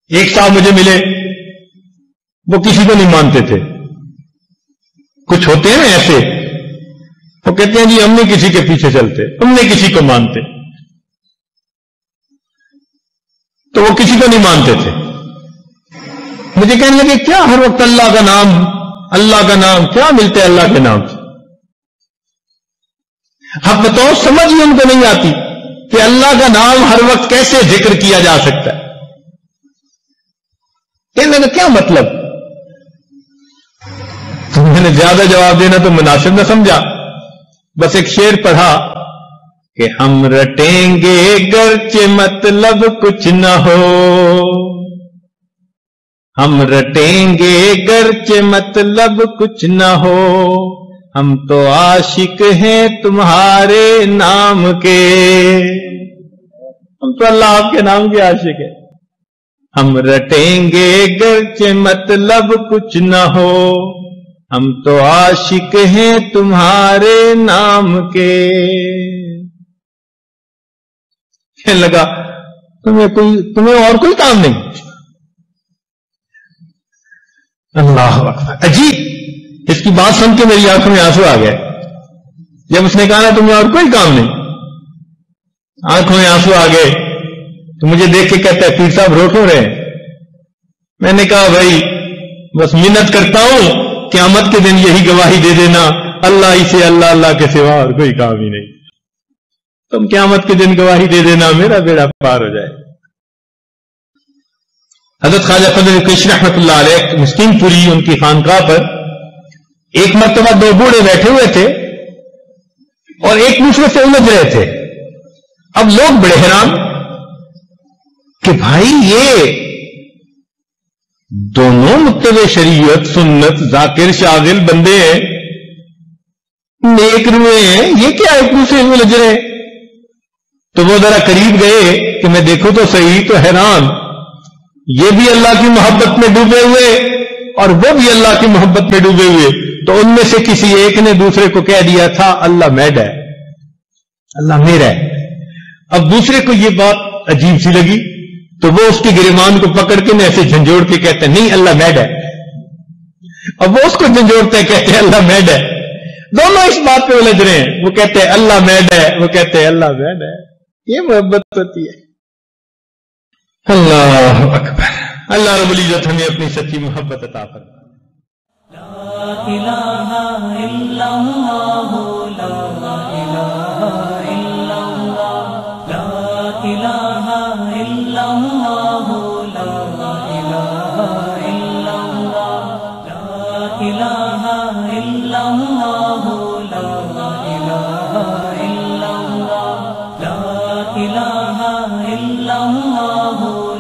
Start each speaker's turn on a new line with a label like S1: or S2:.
S1: ایک صاحب مجھے ملے، وہ کسی کو نہیں مانتے تھے. کچھ ہوتے ہیں نا ایسے، وہ کہتے ہیں جی ہم نہیں کسی کے پیچھے چلتے، ہم نہیں کسی کو مانتے. تو وہ کسی کو نہیں مانتے تھے. مجھے کہنے لگے کیا ہر وقت اللہ کا نام کیا ملتا ہے اللہ کے نام سے؟ اب بتاؤ، سمجھ ہی ان کو نہیں آتی کہ اللہ کا نام ہر وقت کیسے ذکر کیا جا سکتا ہے. کہنے لگا کیا مطلب؟ تو میں نے زیادہ جواب دینا تو مناسب نہ سمجھا، بس ایک شعر پڑھا کہ ہم رٹیں گے گرچہ مطلب کچھ نہ ہو، ہم رٹیں گے گرچہ مطلب کچھ نہ ہو، ہم تو عاشق ہیں تمہارے نام کے، ہم تو اللہ آپ کے نام کے عاشق ہیں. ہم رٹیں گے گرچہ مطلب کچھ نہ ہو، ہم تو عاشق ہیں تمہارے نام کے. کہنے لگا تمہیں اور کوئی کام نہیں؟ اللہ اکبر، عجیب. اس کی بات سن کے میری آنکھوں میں آنسو آ گئے. جب اس نے کہا نا تمہیں اور کوئی کام نہیں، آنکھوں میں آنسو آ گئے. تو مجھے دیکھ کے کہتا ہے پیر صاحب رو کیوں رہے؟ میں نے کہا بھائی بس منت کرتا ہوں قیامت کے دن یہی گواہی دے دینا اللہ ہی سے، اللہ کے سوا اور کوئی کام ہی نہیں. تم قیامت کے دن گواہی دے دینا، میرا بیڑا پار ہو جائے. حضرت خواجہ فضل کشن رحمۃ اللہ علیہ مسکین پوری ان کی خانقاہ پر ایک مرتبہ دو بوڑھے بیٹھے ہوئے تھے اور ایک دوسرے سے الجھ رہے تھے. اب لوگ بڑے حیران کہ بھائی یہ دونوں متبع شریعت سنت ذاکر شاغل بندے ہیں، نیک روئے ہیں، یہ کیا ایک دوسرے میں الجھ رہے؟ تو وہ ذرا قریب گئے کہ میں دیکھوں تو صحیح. تو حیران، یہ بھی اللہ کی محبت میں ڈوبے ہوئے اور وہ بھی اللہ کی محبت میں ڈوبے ہوئے. تو ان میں سے کسی ایک نے دوسرے کو کہہ دیا تھا اللہ میڈ ہے، اللہ میرا ہے. اب دوسرے کو یہ بات عجیب سی لگی تو وہ اس کے گریبان کو پکڑ کے ایسے جھنجھوڑ کے کہتے ہیں نہیں اللہ میڈ ہے. اب وہ اس کو جھنجھوڑتے ہیں، کہتے ہیں اللہ میڈ ہے. دونوں اس بات پہ الجھ رہے ہیں. وہ کہتے ہیں اللہ میڈ ہے، وہ کہتے ہیں اللہ میڈ ہے. یہ محبت ہوتی ہے. اللہ اکبر. اللہ رب العزت ہمیں اپنی سچی محبت عطا فرمائے.
S2: لا الہ الا اللہ، لا الہ الا اللہ، لا الہ الا اللہ، لا الہ الا اللہ، لا الہ الا اللہ، لا الہ الا اللہ، لا الہ الا اللہ.